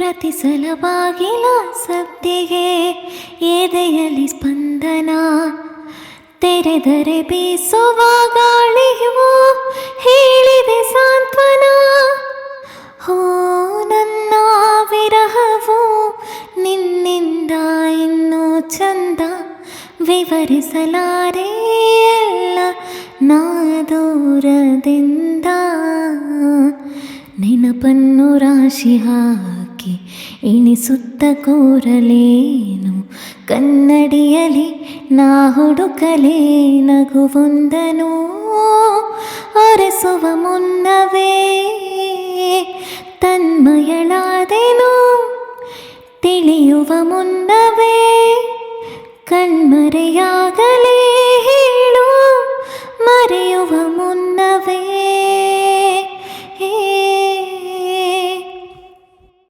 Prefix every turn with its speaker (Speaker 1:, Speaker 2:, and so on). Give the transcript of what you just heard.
Speaker 1: ಪ್ರತಿ ಸಲ ಬಾಗಿಲ ಸದ್ದಿಗೆ ಎದೆಯಲ್ಲಿ ಸ್ಪಂದನ, ತೆರೆದರೆ ಬೀಸುವ ಗಾಳಿಯು ಹೇಳಿದೆ ಸಾಂತ್ವನ. ಹೋ ನನ್ನ ವಿರಹವು ನಿನ್ನಿಂದ ಇನ್ನೂ ಚಂದ, ವಿವರಿಸಲಾರೆ ಎಲ್ಲ ನಾ ದೂರದಿಂದ. ನೆನಪನ್ನು ರಾಶಿ ಹಾಕಿ ಎಣಿಸುತ್ತ ಕೋರಲೇನು, ಕನ್ನಡಿಯಲಿ ನಾ ಹುಡುಕಲೇ ನಗುವೊಂದನು. ಒರೆಸುವ ಮುನ್ನವೇ ತನ್ಮಯಳಾದೆನು, ತಿಳಿಯುವ ಮುನ್ನವೇ ಕಣ್ಮರೆಯಾಗಲೇ